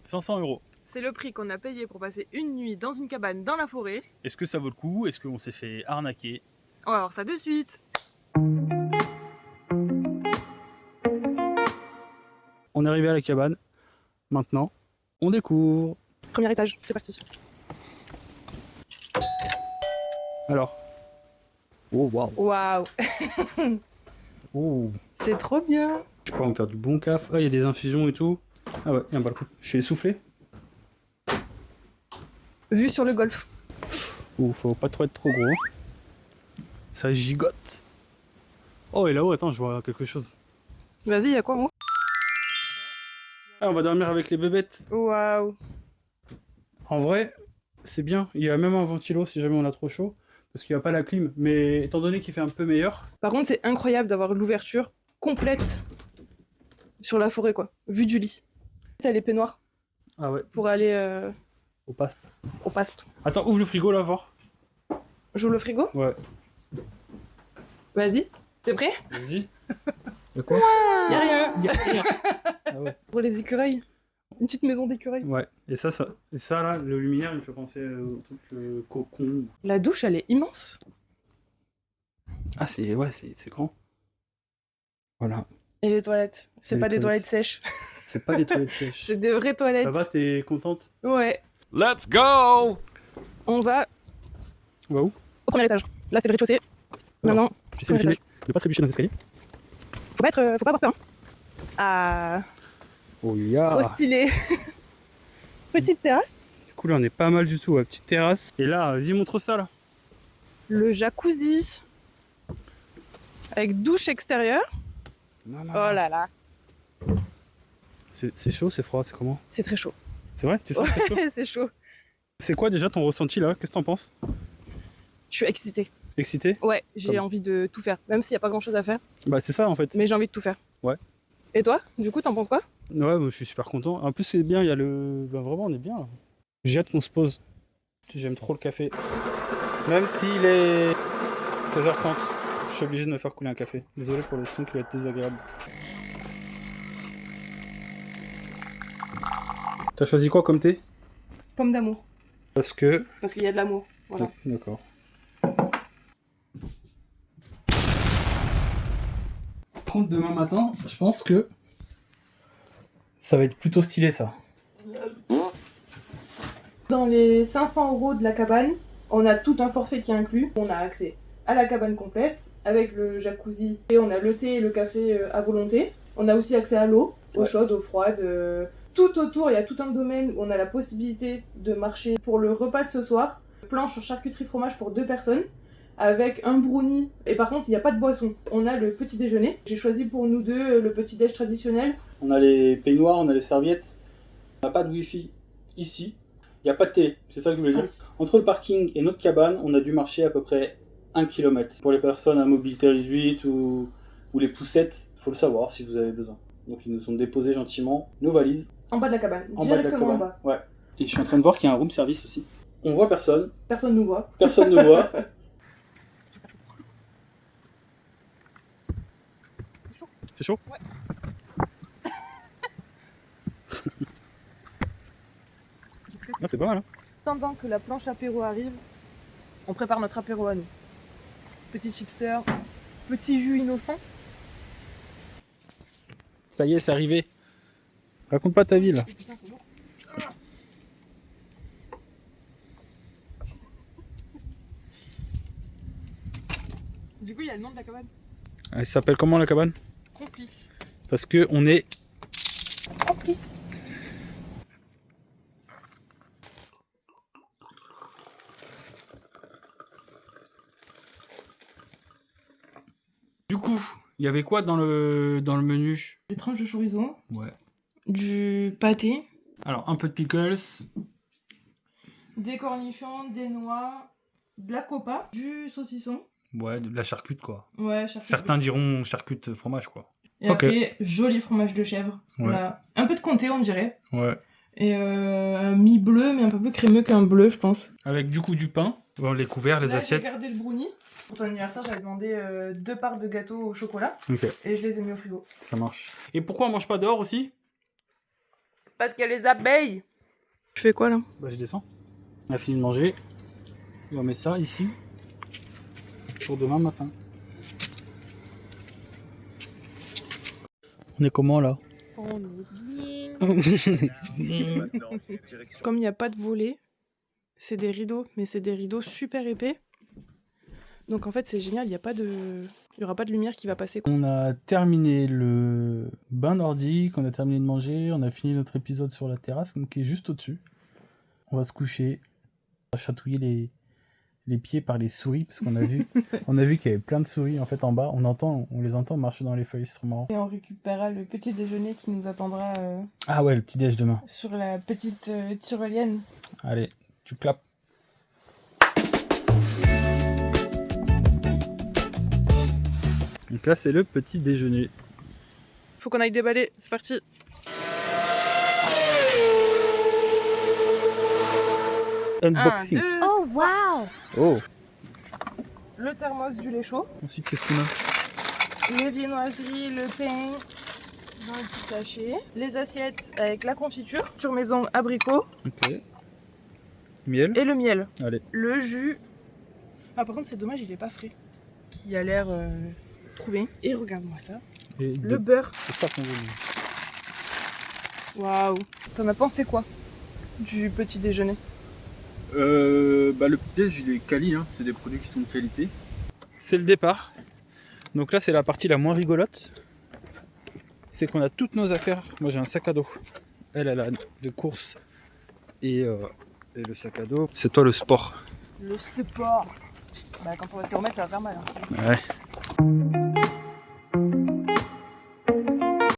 500 €. C'est le prix qu'on a payé pour passer une nuit dans une cabane dans la forêt. Est-ce que ça vaut le coup? Est-ce qu'on s'est fait arnaquer? On va voir ça de suite. On est arrivé à la cabane. Maintenant, on découvre. Premier étage, c'est parti. Alors. Oh waouh. Waouh, Oh. c'est trop bien. Je peux me faire du bon caf. Ah, il y a des infusions et tout. Ah ouais, il y a un balcon. Je suis essoufflé. Vue sur le golfe. Ouh, faut pas trop être trop gros. Ça gigote. Oh, et là-haut, attends, je vois quelque chose. Vas-y, y'a quoi, moi? Ah, on va dormir avec les bébêtes. Waouh. En vrai, c'est bien. Il y a même un ventilo si jamais on a trop chaud. Parce qu'il n'y a pas la clim. Mais étant donné qu'il fait un peu meilleur. Par contre, c'est incroyable d'avoir l'ouverture complète sur la forêt, quoi. Vue du lit. T'as les peignoirs Ah ouais, pour aller au passe. au PASP. Attends, ouvre le frigo là, voir. J'ouvre le frigo? Ouais. Vas-y. T'es prêt? Vas-y. Y'a quoi? Y'a rien. Y'a rien. Ah ouais. Pour les écureuils. Une petite maison d'écureuils. Ouais. Et ça là, le luminaire, il me fait penser au truc cocon. La douche, elle est immense. Ah, c'est grand. Voilà. Et les toilettes? C'est Et pas les des toilettes. toilettes sèches. C'est pas des toilettes sèches. C'est des vraies toilettes. Ça va, t'es contente? Ouais. Let's go! On va On va où? au premier étage. Là, c'est le rez-de-chaussée. Maintenant, J'essaie de filmer, de pas trébucher dans les escaliers. faut pas avoir peur. Hein. Ah, Oh ya! trop stylé. Petite terrasse. Du coup, là, on est pas mal du tout, ouais. Petite terrasse. Et là, vas-y, montre ça, là. Le jacuzzi. Avec douche extérieure. Non, non. Oh là là. C'est chaud, c'est froid, c'est comment? C'est très chaud. C'est vrai? Tu sens que c'est chaud? Ouais, c'est chaud. C'est quoi déjà ton ressenti, là? Qu'est-ce que t'en penses? Je suis excitée. Excité? Ouais, j'ai Comme- envie de tout faire. Même s'il n'y a pas grand chose à faire. Bah, c'est ça, en fait. Mais j'ai envie de tout faire. Ouais. Et toi, du coup, t'en penses quoi? Ouais, moi, je suis super content. En plus, c'est bien, il y a le... Bah, vraiment, on est bien, là. J'ai hâte qu'on se pose. J'aime trop le café. Même s'il est 16h30, je suis obligé de me faire couler un café. Désolé pour le son qui va être désagréable. T'as choisi quoi comme thé? Pomme d'amour. Parce que... Parce qu'il y a de l'amour. Voilà. D'accord. Par contre, demain matin, je pense que ça va être plutôt stylé, ça. Dans les 500 € de la cabane, on a tout un forfait qui est inclus. On a accès à la cabane complète, avec le jacuzzi, et on a le thé et le café à volonté. On a aussi accès à l'eau, eau chaude, eau froide. Tout autour, il y a tout un domaine où on a la possibilité de marcher pour le repas de ce soir. Planche charcuterie fromage pour 2 personnes, avec un brownie. Et par contre, il n'y a pas de boisson. On a le petit déjeuner. J'ai choisi pour nous deux le petit déj traditionnel. On a les peignoirs, on a les serviettes. On n'a pas de wifi ici. Il n'y a pas de télé, c'est ça que je voulais dire. Entre le parking et notre cabane, on a dû marcher à peu près 1 km. Pour les personnes à mobilité réduite ou les poussettes, il faut le savoir si vous avez besoin. Donc ils nous ont déposé gentiment nos valises. En bas de la cabane, En bas de la directement en cabane. bas. Ouais. Et je suis en train de voir qu'il y a un room service aussi. On voit personne, Personne nous voit. personne ne voit. C'est chaud? Ouais. Ah, c'est pas mal, hein. Pendant que la planche apéro arrive, on prépare notre apéro à nous. Petit chipster, petit jus innocent. Ça y est, c'est arrivé. Raconte pas ta vie, là. Et putain, c'est bon. Du coup, il y a le nom de la cabane. Elle s'appelle comment, la cabane? Complice. Parce que on est... Complice. Du coup, il y avait quoi dans le menu? Des tranches de chorizo, Ouais. du pâté, Alors, un peu de pickles. des cornichons, des noix, de la copa, du saucisson. Ouais, de la charcute, quoi. Ouais, charcuterie. Certains diront charcute fromage, quoi. Et Ok. après, joli fromage de chèvre. Ouais. Voilà. Un peu de comté, on dirait. Ouais. Et un mi-bleu, mais un peu plus crémeux qu'un bleu, je pense. Avec du coup du pain. Bon, les couverts, les Là, assiettes. j'ai gardé le brownie. Pour ton anniversaire, j'avais demandé 2 parts de gâteau au chocolat. Ok, Et je les ai mis au frigo. ça marche. Et pourquoi on mange pas dehors aussi? Parce qu'il y a les abeilles. Tu fais quoi là? Bah je descends. On a fini de manger. Et on met ça ici. Pour demain matin. On est comment là? On est bien. Comme il n'y a pas de volet, c'est des rideaux, mais c'est des rideaux super épais. Donc en fait c'est génial, il n'y aura pas de lumière qui va passer. On a terminé le bain nordique, on a terminé de manger, on a fini notre épisode sur la terrasse, donc qui est juste au-dessus. On va se coucher, on va chatouiller les pieds par les souris, parce qu'on a vu, qu'il y avait plein de souris en fait en bas. On les entend marcher dans les feuilles, c'est trop marrant. Et on récupérera le petit déjeuner qui nous attendra Ah ouais, le petit déj demain. sur la petite tyrolienne. Allez, tu clapes. Donc là c'est le petit déjeuner. Faut qu'on aille déballer, c'est parti. Unboxing. 1, 2, Oh wow! Oh. le thermos du lait chaud, Ensuite qu'est-ce qu'on a? les viennoiseries, le pain dans le petit sachet, les assiettes avec la confiture, maison abricot Ok. Miel. et le miel. Allez. Le jus. Ah par contre c'est dommage il est pas frais. Qui a l'air trouvé. Et regarde-moi ça. Et Le beurre. C'est ça qu'on veut. Waouh. T'en as pensé quoi du petit déjeuner? Le petit déj il est quali, hein. C'est des produits qui sont de qualité. C'est le départ. Donc là c'est la partie la moins rigolote. C'est qu'on a toutes nos affaires. Moi j'ai un sac à dos. Elle a des courses et le sac à dos. C'est toi le sport. Le sport. Bah quand on va s'y remettre ça va faire mal. Hein. Ouais.